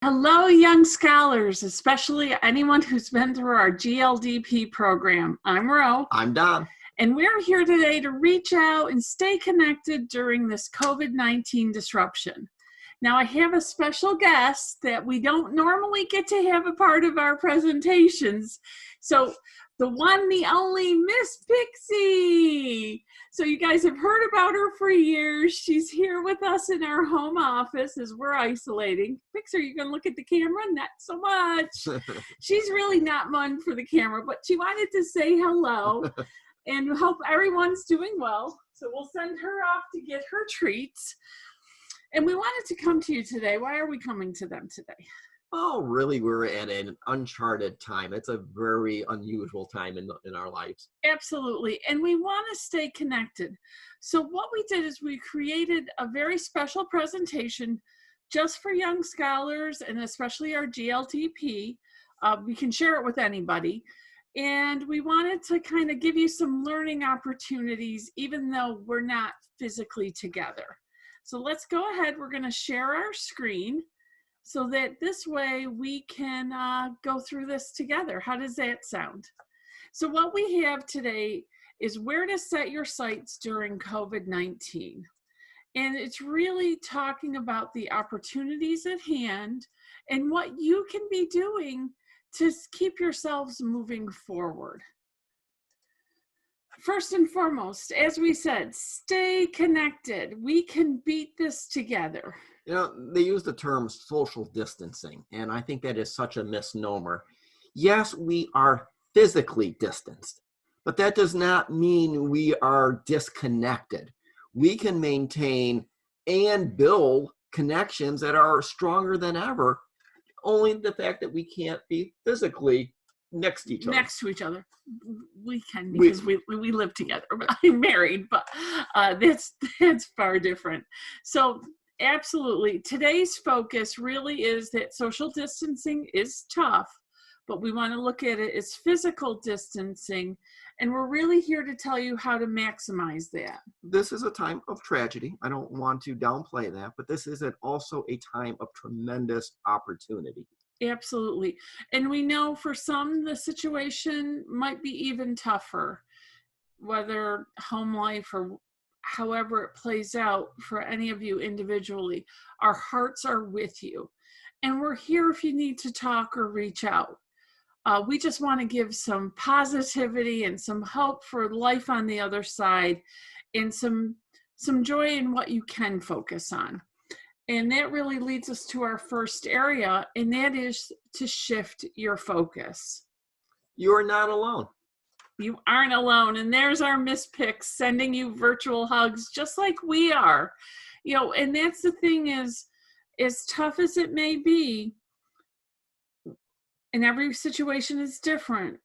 Hello, young scholars, especially anyone who's been through our GLDP program. I'm Ro, I'm Don. and we're here today to reach out and stay connected during this COVID-19 disruption. Now, I have a special guest that we don't normally get to have a part of our presentations. So the one, the only Miss Pixie. So you guys have heard about her for years. She's here with us in our home office as we're isolating. Pixie, are you going to look at the camera? Not so much. She's really not one for the camera, but she wanted to say hello and hope everyone's doing well. So we'll send her off to get her treats. And we wanted to come to you today. Why are we coming to them today? Oh, really, we're at an uncharted time. It's a very unusual time in our lives. Absolutely. And we want to stay connected. So what we did is we created a very special presentation just for young scholars and especially our GLTP. We can share it with anybody. And we wanted to kind of give you some learning opportunities, even though we're not physically together. So let's go ahead. We're going to share our screen so that this way we can go through this together. How does that sound? So what we have today is where to set your sights during COVID-19. And it's really talking about the opportunities at hand and what you can be doing to keep yourselves moving forward. First and foremost, as we said, stay connected. We can beat this together. You know, they use the term social distancing, and I think that is such a misnomer. Yes, we are physically distanced, but that does not mean we are disconnected. We can maintain and build connections that are stronger than ever, only the fact that we can't be physically next to each other. We can because we live together. I'm married, but that's far different. So absolutely, today's focus really is that social distancing is tough, but we want to look at it as physical distancing, and we're really here to tell you how to maximize that. This is a time of tragedy. I don't want to downplay that, but this is also a time of tremendous opportunity. Absolutely. And we know for some, the situation might be even tougher, whether home life or however it plays out for any of you individually. Our hearts are with you. And we're here if you need to talk or reach out. We just want to give some positivity and some hope for life on the other side and some joy in what you can focus on. And that really leads us to our first area, and that is to shift your focus. You are not alone. You aren't alone. And there's our Miss Pix sending you virtual hugs just like we are. You know, and that's the thing is, as tough as it may be, and every situation is different,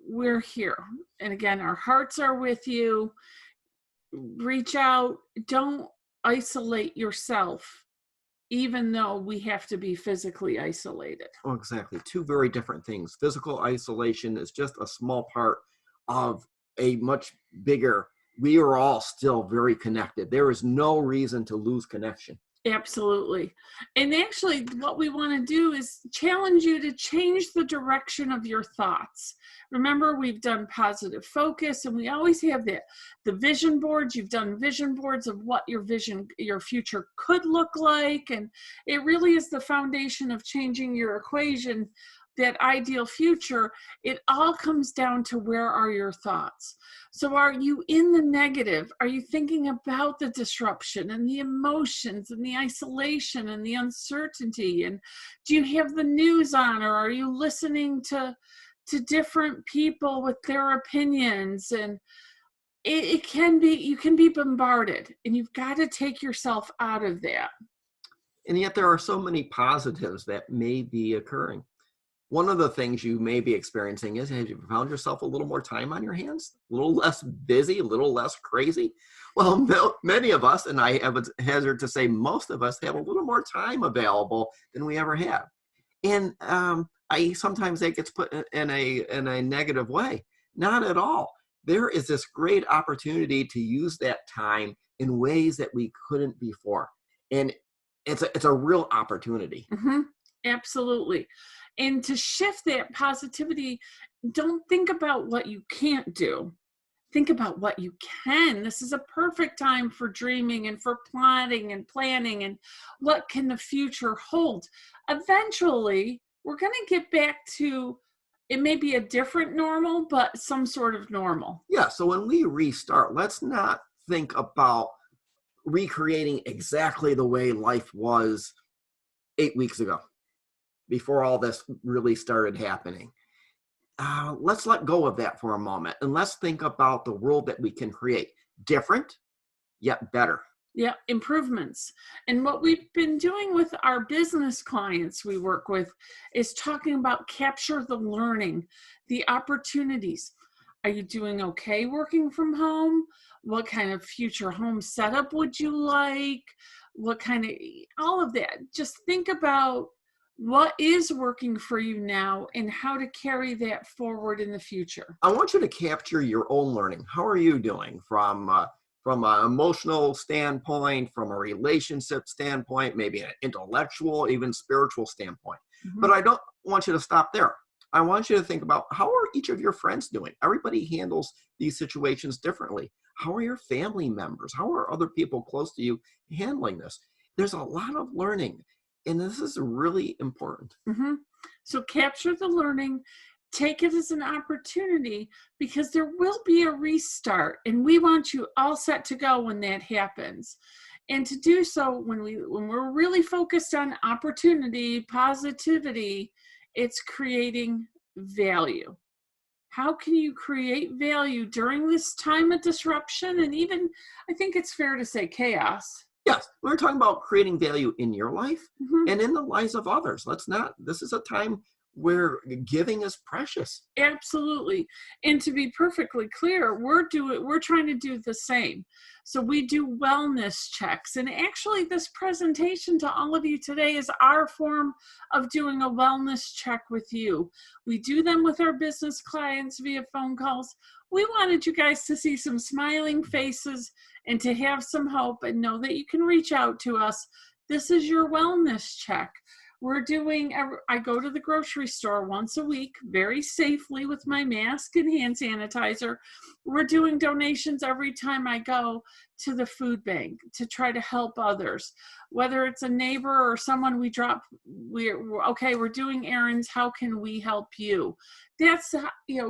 we're here. And again, our hearts are with you. Reach out. Don't isolate yourself, even though we have to be physically isolated. Oh, exactly. Two very different things. Physical isolation is just a small part of a much bigger, we are all still very connected. There is no reason to lose connection. Absolutely. And actually what we want to do is challenge you to change the direction of your thoughts. Remember, we've done positive focus, and we always have the vision boards. You've done vision boards of what your future could look like. And it really is the foundation of changing your equation, that ideal future. It all comes down to where are your thoughts. So are you in the negative? Are you thinking about the disruption and the emotions and the isolation and the uncertainty? And do you have the news on, or are you listening to different people with their opinions? And it can be, you can be bombarded, and you've got to take yourself out of that. And yet there are so many positives that may be occurring. One of the things you may be experiencing is, have you found yourself a little more time on your hands? A little less busy, a little less crazy? Well, many of us, and I would hazard to say most of us, have a little more time available than we ever have. And sometimes that gets put in a negative way. Not at all. There is this great opportunity to use that time in ways that we couldn't before. And it's a real opportunity. Mm-hmm. Absolutely. And to shift that positivity, don't think about what you can't do. Think about what you can. This is a perfect time for dreaming and for plotting and planning and what can the future hold. Eventually, we're going to get back to, it may be a different normal, but some sort of normal. Yeah, so when we restart, let's not think about recreating exactly the way life was 8 weeks ago, before all this really started happening. Let's let go of that for a moment and let's think about the world that we can create. Different, yet better. Yeah, improvements. And what we've been doing with our business clients we work with is talking about capture the learning, the opportunities. Are you doing okay working from home? What kind of future home setup would you like? What kind of, all of that. Just think about what is working for you now and how to carry that forward in the future. I want you to capture your own learning. How are you doing from an emotional standpoint, from a relationship standpoint, maybe an intellectual, even spiritual standpoint? But I don't want you to stop there. I want you to think about, how are each of your friends doing? Everybody handles these situations differently. How are your family members? How are other people close to you handling this? There's a lot of learning, and this is really important. Mm-hmm. So capture the learning, take it as an opportunity, because there will be a restart and we want you all set to go when that happens. And to do so, when we're really focused on opportunity, positivity, it's creating value. How can you create value during this time of disruption and even, I think it's fair to say, chaos? Yes, we're talking about creating value in your life Mm-hmm. and in the lives of others. Let's not, this is a time where giving is precious. Absolutely. And to be perfectly clear, we're trying to do the same. So we do wellness checks. And actually this presentation to all of you today is our form of doing a wellness check with you. We do them with our business clients via phone calls. We wanted you guys to see some smiling faces and to have some hope and know that you can reach out to us. This is your wellness check. I go to the grocery store once a week, very safely with my mask and hand sanitizer. We're doing donations every time I go to the food bank to try to help others, whether it's a neighbor or someone we're doing errands. How can we help you? That's,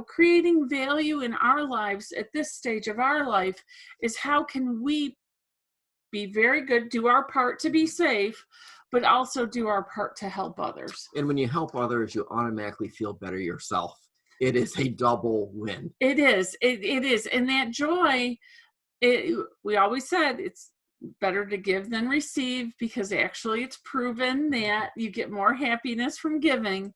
creating value in our lives at this stage of our life is how can we be very good, do our part to be safe, but also do our part to help others. And when you help others, you automatically feel better yourself. It is a double win. It is. It is. And that joy, we always said it's better to give than receive, because actually it's proven that you get more happiness from giving.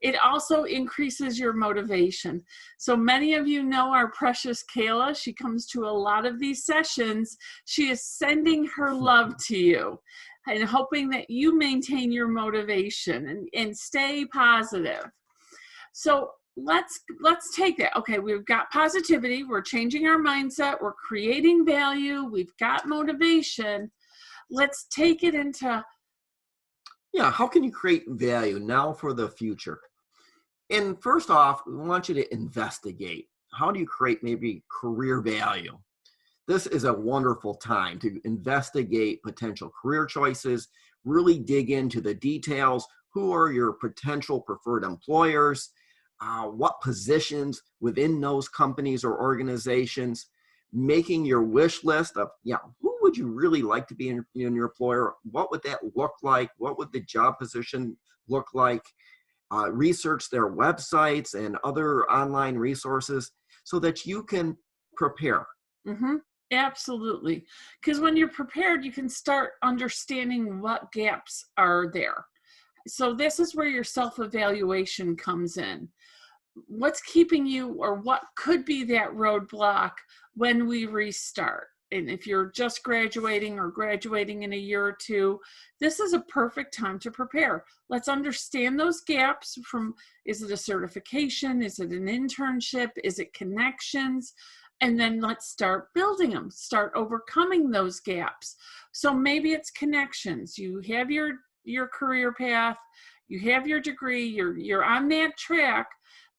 It also increases your motivation. So many of you know our precious Kayla. She comes to a lot of these sessions. She is sending her love to you and hoping that you maintain your motivation and stay positive. So let's take that. Okay, we've got positivity, we're changing our mindset, we're creating value, we've got motivation. Let's take it into, how can you create value now for the future? And first off, we want you to investigate. How do you create maybe career value? This is a wonderful time to investigate potential career choices, really dig into the details. Who are your potential preferred employers? What positions within those companies or organizations? Making your wish list of, who would you really like to be in your employer? What would that look like? What would the job position look like? Research their websites and other online resources so that you can prepare. Mm-hmm. Absolutely. Because when you're prepared, you can start understanding what gaps are there. So this is where your self-evaluation comes in. What's keeping you, or what could be that roadblock when we restart? And if you're just graduating or graduating in a year or two, this is a perfect time to prepare. Let's understand those gaps from, is it a certification? Is it an internship? Is it connections? And then let's start building them, start overcoming those gaps. So maybe it's connections. You have your career path, You have your degree, you're on that track.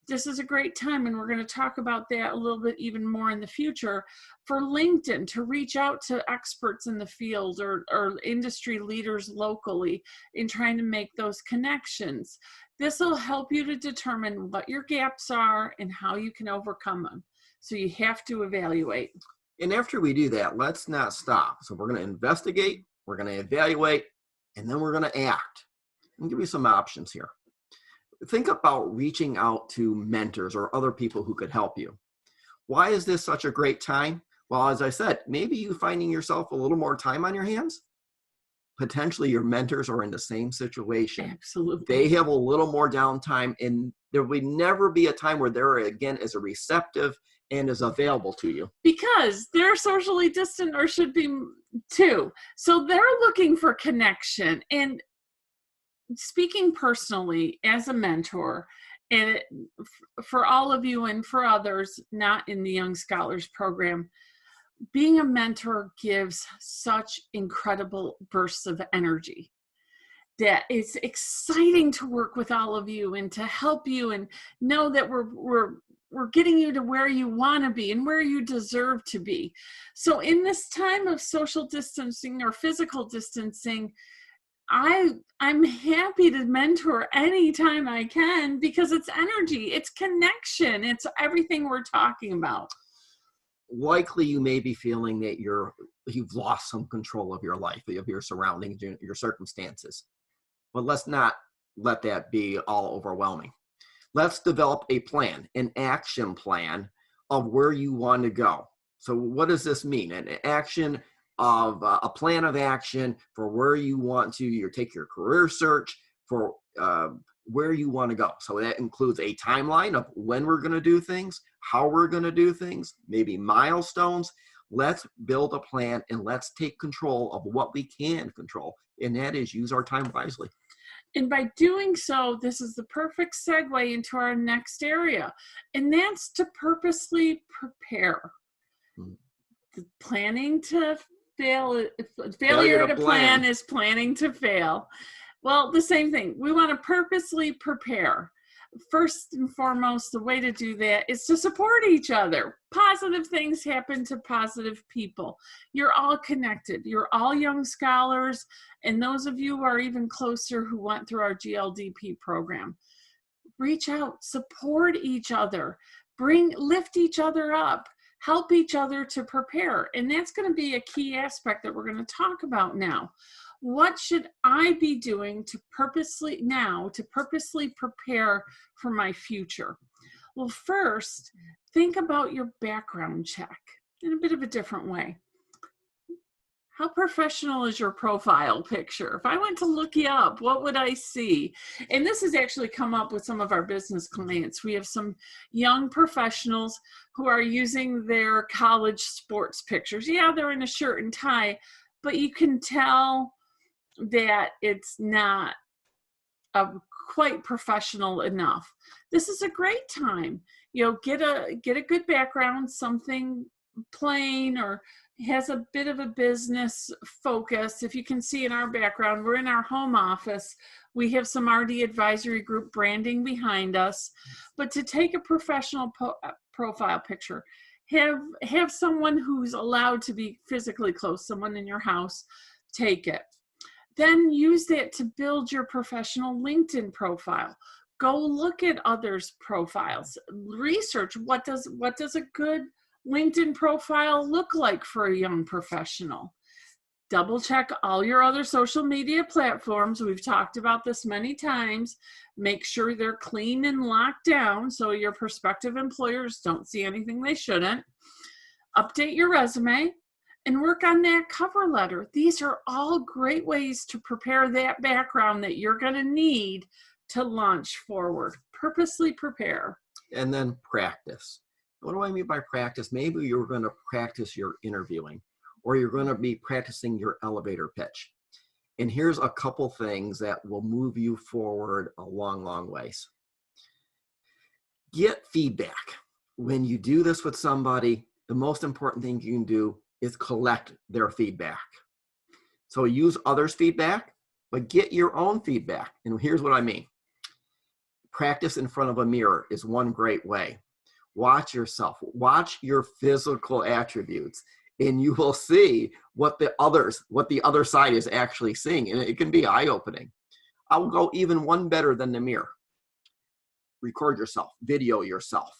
This is a great time, and we're going to talk about that a little bit even more in the future, for LinkedIn to reach out to experts in the field or industry leaders locally in trying to make those connections. This will help you to determine what your gaps are and how you can overcome them. So you have to evaluate. And after we do that, let's not stop. So we're going to investigate, we're going to evaluate, and then we're going to act. I'll give you some options here. Think about reaching out to mentors or other people who could help you. Why is this such a great time? Well, as I said, maybe you finding yourself a little more time on your hands. Potentially your mentors are in the same situation. Absolutely. They have a little more downtime, and there would never be a time where they're, again, as receptive and as available to you. Because they're socially distant, or should be too. So they're looking for connection. And speaking personally as a mentor, and for all of you and for others not in the Young Scholars Program, being a mentor gives such incredible bursts of energy that it's exciting to work with all of you and to help you and know that we're getting you to where you want to be and where you deserve to be. So in this time of social distancing or physical distancing, I'm happy to mentor anytime I can, because it's energy, it's connection, it's everything we're talking about. Likely you may be feeling that you've lost some control of your life, of your surroundings, your circumstances. But let's not let that be all overwhelming. Let's develop a plan, an action plan of where you want to go. So what does this mean? An action of a plan of action for where you want to take your career search, for where you want to go. So that includes a timeline of when we're going to do things, how we're going to do things, maybe milestones. Let's build a plan and let's take control of what we can control, and that is use our time wisely. And by doing so, this is the perfect segue into our next area, and that's to purposely prepare. The planning to fail, failure to plan is planning to fail. Well, the same thing. We want to purposely prepare. First and foremost, the way to do that is to support each other. Positive things happen to positive people. You're all connected. You're all young scholars, and those of you who are even closer who went through our GLDP program. Reach out, support each other, lift each other up, help each other to prepare. And that's going to be a key aspect that we're going to talk about now. What should I be doing to purposely prepare for my future? Well, first, think about your background check in a bit of a different way. How professional is your profile picture? If I went to look you up, what would I see? And this has actually come up with some of our business clients. We have some young professionals who are using their college sports pictures. Yeah, they're in a shirt and tie, but you can tell that it's not quite professional enough. This is a great time. Get a good background, something plain or has a bit of a business focus. If you can see in our background, we're in our home office. We have some RD advisory group branding behind us. But to take a professional profile picture, have someone who's allowed to be physically close, someone in your house, take it. Then use that to build your professional LinkedIn profile. Go look at others' profiles. Research what does a good LinkedIn profile look like for a young professional. Double check all your other social media platforms. We've talked about this many times. Make sure they're clean and locked down so your prospective employers don't see anything they shouldn't. Update your resume and work on that cover letter. These are all great ways to prepare that background that you're going to need to launch forward. Purposely prepare. And then practice. What do I mean by practice? Maybe you're going to practice your interviewing, or you're going to be practicing your elevator pitch. And here's a couple things that will move you forward a long, long ways. Get feedback. When you do this with somebody, the most important thing you can do is collect their feedback. So use others' feedback, but get your own feedback. And here's what I mean. Practice in front of a mirror is one great way. Watch yourself, watch your physical attributes, and you will see what the other side is actually seeing. And it can be eye-opening. I will go even one better than the mirror. Record yourself, video yourself.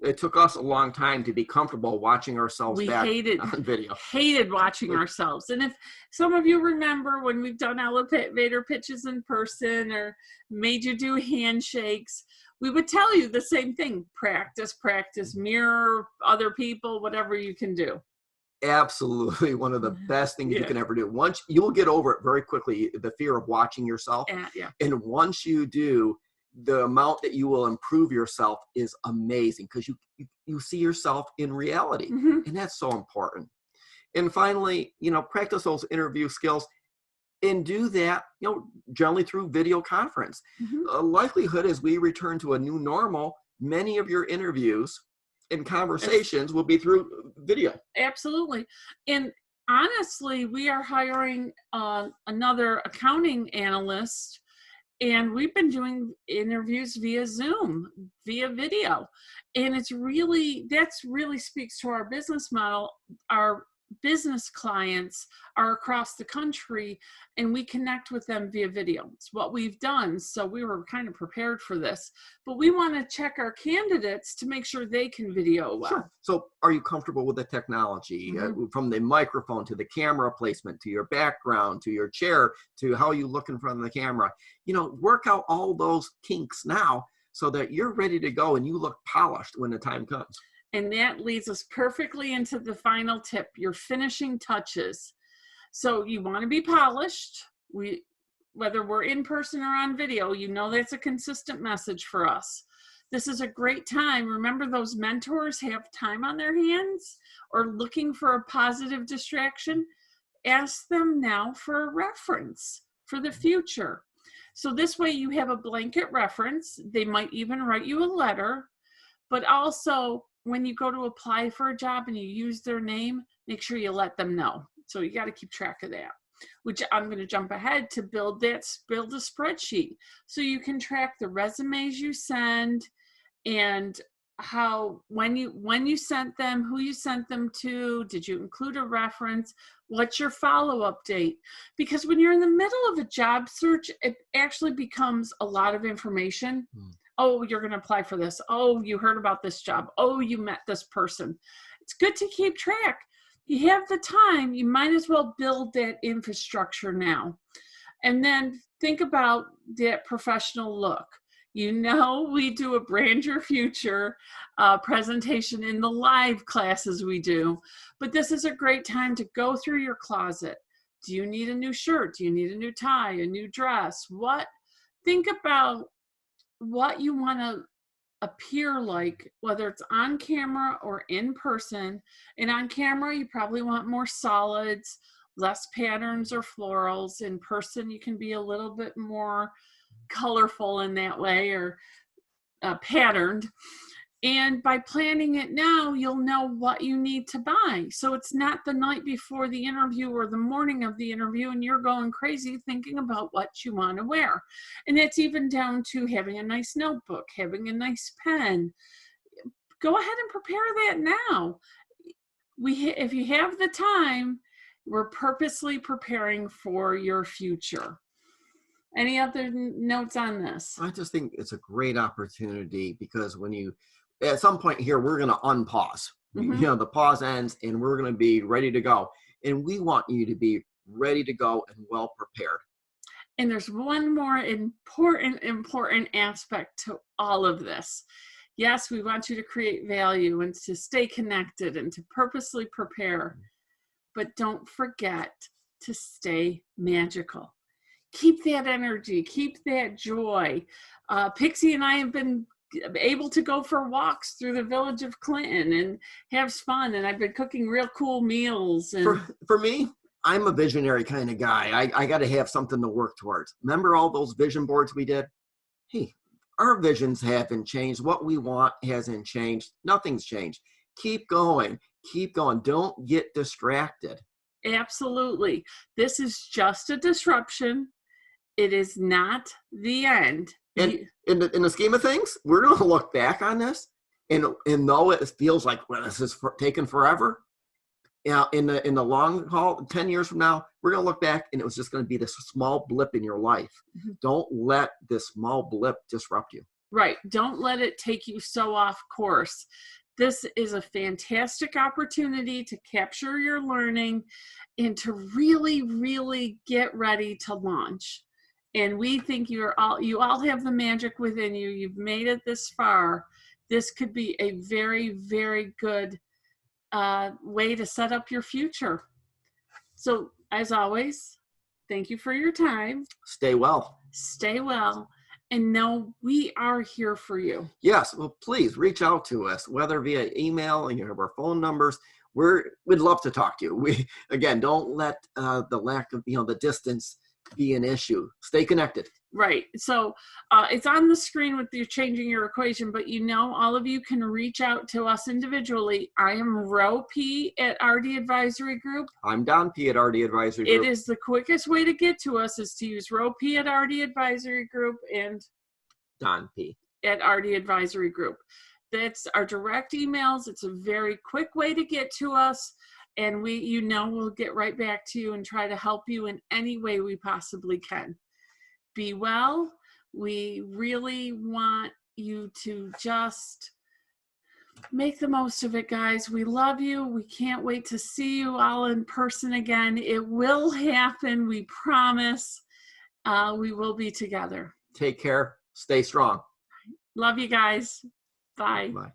It took us a long time to be comfortable watching ourselves back on video. Hated watching ourselves. And if some of you remember when we've done elevator pitches in person or made you do handshakes, we would tell you the same thing. Practice, mirror other people, whatever you can do. Absolutely. One of the best things you can ever do. Once you will get over it very quickly, the fear of watching yourself. And once you do, the amount that you will improve yourself is amazing because you see yourself in reality. And that's so important. And finally, practice those interview skills and do that, generally through video conference. Likelihood as we return to a new normal, many of your interviews and conversations will be through video. Absolutely. And honestly, we are hiring another accounting analyst, and we've been doing interviews via Zoom, via video. And that's really speaks to our business model. Our business clients are across the country, and we connect with them via video. It's what we've done. So we were kind of prepared for this, but we want to check our candidates to make sure they can video well. Sure. So are you comfortable with the technology, from the microphone to the camera placement, to your background, to your chair, to how you look in front of the camera? Work out all those kinks now so that you're ready to go and you look polished when the time comes. And that leads us perfectly into the final tip, your finishing touches. So you want to be polished. Whether we're in person or on video, that's a consistent message for us. This is a great time. Remember, those mentors have time on their hands or looking for a positive distraction. Ask them now for a reference for the future. So this way you have a blanket reference. They might even write you a letter, but also when you go to apply for a job and you use their name, make sure you let them know. So you got to keep track of that, which I'm going to jump ahead to build a spreadsheet. So you can track the resumes you send and when you sent them, who you sent them to, did you include a reference, what's your follow-up date? Because when you're in the middle of a job search, it actually becomes a lot of information. Oh, you're going to apply for this. Oh, you heard about this job. Oh, you met this person. It's good to keep track. You have the time. You might as well build that infrastructure now. And then think about that professional look. We do a Brand Your Future presentation in the live classes we do. But this is a great time to go through your closet. Do you need a new shirt? Do you need a new tie, a new dress? Think about what you want to appear like, whether it's on camera or in person. And on camera, you probably want more solids, less patterns or florals. In person, you can be a little bit more colorful in that way, or patterned. And by planning it now, you'll know what you need to buy. So it's not the night before the interview or the morning of the interview and you're going crazy thinking about what you want to wear. And that's even down to having a nice notebook, having a nice pen. Go ahead and prepare that now. If you have the time, we're purposely preparing for your future. Any other notes on this? I just think it's a great opportunity because at some point here, we're going to unpause. The pause ends and we're going to be ready to go. And we want you to be ready to go and well prepared. And there's one more important aspect to all of this. Yes, we want you to create value and to stay connected and to purposely prepare. But don't forget to stay magical. Keep that energy, keep that joy. Pixie and I have been able to go for walks through the village of Clinton and have fun. And I've been cooking real cool meals. And for me, I'm a visionary kind of guy. I got to have something to work towards. Remember all those vision boards we did? Hey, our visions haven't changed. What we want hasn't changed. Nothing's changed. Keep going. Keep going. Don't get distracted. Absolutely. This is just a disruption. It is not the end. And in the scheme of things, we're going to look back on this, and though it feels like, well, this is taken forever, in the long haul, 10 years from now, we're going to look back, and it was just going to be this small blip in your life. Mm-hmm. Don't let this small blip disrupt you. Right. Don't let it take you so off course. This is a fantastic opportunity to capture your learning and to really, really get ready to launch. And we think you all have the magic within you. You've made it this far. This could be a very, very good way to set up your future. So as always, thank you for your time. Stay well. Stay well. And know we are here for you. Yes. Well, please reach out to us, whether via email, and you have our phone numbers. We'd love to talk to you. Again, don't let the lack of, the distance be an issue. Stay connected. Right. So it's on the screen with you changing your equation, but all of you can reach out to us individually. I am Ro P at RD Advisory Group. I'm Don P at RD Advisory Group. It is the quickest way to get to us is to use Ro P at RD Advisory Group and Don P at RD Advisory Group. That's our direct emails. It's a very quick way to get to us. And we'll get right back to you and try to help you in any way we possibly can. Be well. We really want you to just make the most of it, guys. We love you. We can't wait to see you all in person again. It will happen. We promise. We will be together. Take care. Stay strong. Love you guys. Bye. Bye.